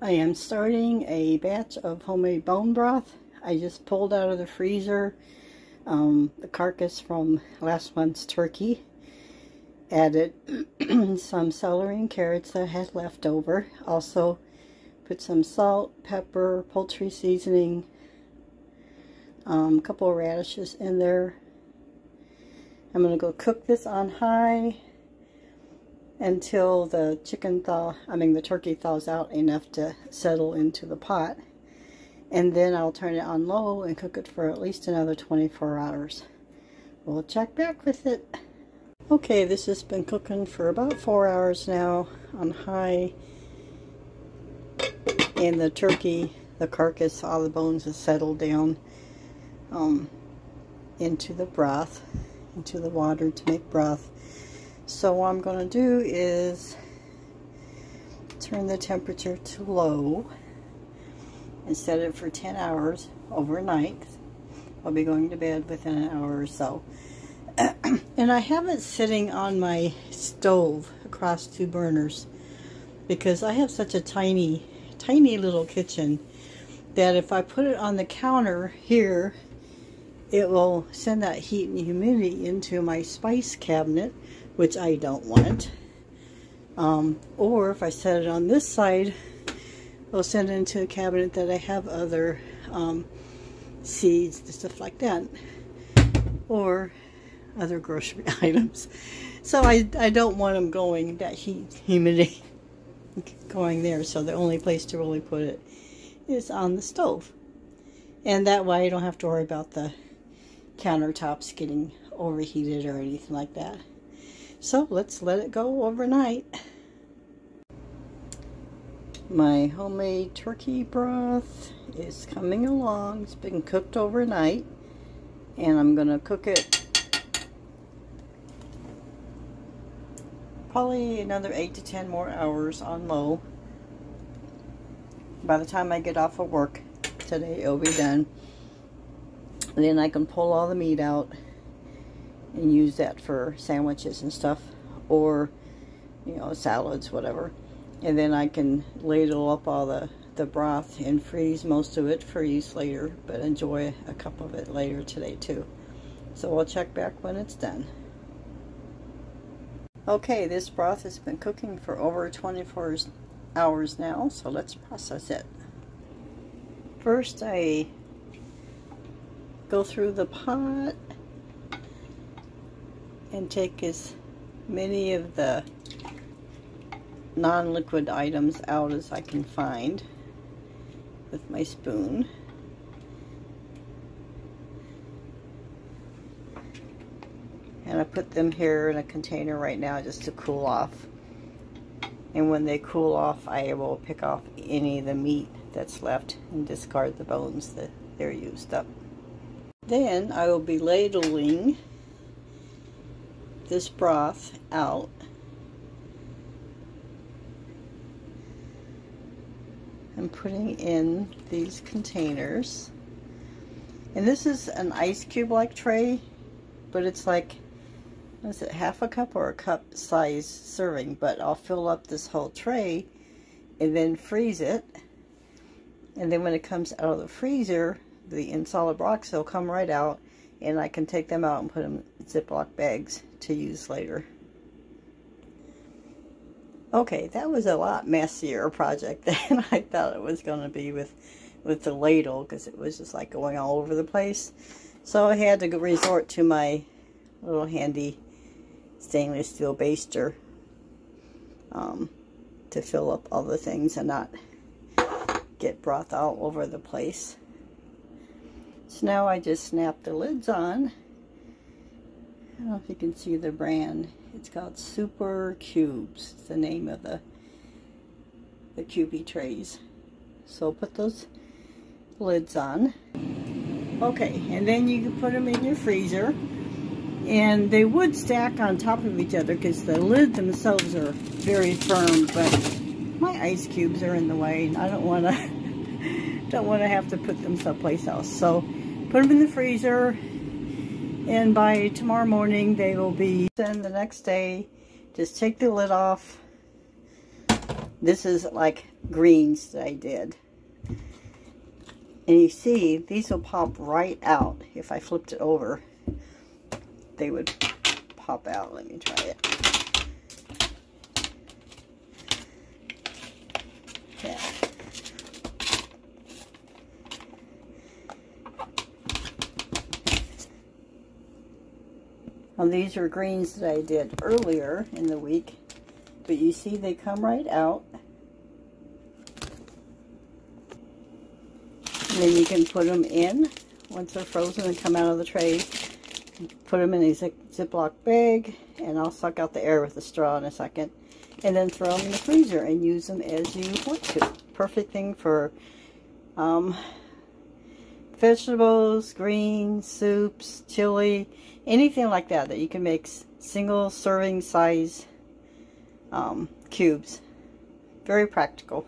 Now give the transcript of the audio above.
I am starting a batch of homemade bone broth. I just pulled out of the freezer the carcass from last month's turkey. Added some celery and carrots that I had left over. Also put some salt, pepper, poultry seasoning, a couple of radishes in there. I'm going to go cook this on high until the turkey thaws out enough to settle into the pot. And then I'll turn it on low and cook it for at least another 24 hours. We'll check back with it. Okay, this has been cooking for about 4 hours now on high. And the turkey, the carcass, all the bones have settled down into the broth, into the water to make broth. So what I'm going to do is turn the temperature to low and set it for 10 hours overnight. I'll be going to bed within an hour or so. And I have it sitting on my stove across 2 burners because I have such a tiny little kitchen that if I put it on the counter here, it will send that heat and humidity into my spice cabinet, which I don't want. Or if I set it on this side, it'll send it into a cabinet that I have other seeds and stuff like that, or other grocery items. So I don't want them going, that humidity going there. So the only place to really put it is on the stove. And that way I don't have to worry about the countertops getting overheated or anything like that. So let's let it go overnight. My homemade turkey broth is coming along. It's been cooked overnight, and I'm going to cook it probably another 8 to 10 more hours on low. By the time I get off of work today, it'll be done. And then I can pull all the meat out and use that for sandwiches and stuff, or salads, whatever. And then I can ladle up all the broth and freeze most of it for use later, but enjoy a cup of it later today too. So I'll check back when it's done. Okay, this broth has been cooking for over 24 hours now, so let's process it. First I go through the pot and take as many of the non-liquid items out as I can find with my spoon. And I put them here in a container right now just to cool off. And when they cool off, I will pick off any of the meat that's left and discard the bones that they're used up. Then I will be ladling this broth out and putting in these containers. And this is an ice cube like tray, but it's like, what is it, half a cup or a cup size serving? But I'll fill up this whole tray and then freeze it. And then when it comes out of the freezer, the in solid blocks will come right out, and I can take them out and put them in Ziploc bags to use later. Okay, that was a lot messier project than I thought it was going to be with the ladle, because it was just like going all over the place. So I had to resort to my little handy stainless steel baster to fill up all the things and not get broth all over the place. So now I just snap the lids on. I don't know if you can see the brand. It's called Super Cubes. It's the name of the cubey trays. So put those lids on. Okay, and then you can put them in your freezer. And they would stack on top of each other because the lids themselves are very firm, but my ice cubes are in the way, and I don't want to have to put them someplace else. So put them in the freezer, and by tomorrow morning they will be. Then the next day, just take the lid off. This is like greens that I did. And you see, these will pop right out. If I flipped it over, they would pop out. Let me try it. Yeah. Now these are greens that I did earlier in the week, but you see they come right out. And then you can put them in once they're frozen and come out of the tray. Put them in a Ziploc bag, and I'll suck out the air with a straw in a second. And then throw them in the freezer and use them as you want to. Perfect thing for vegetables, greens, soups, chili, anything like that that you can make single serving size cubes. Very practical.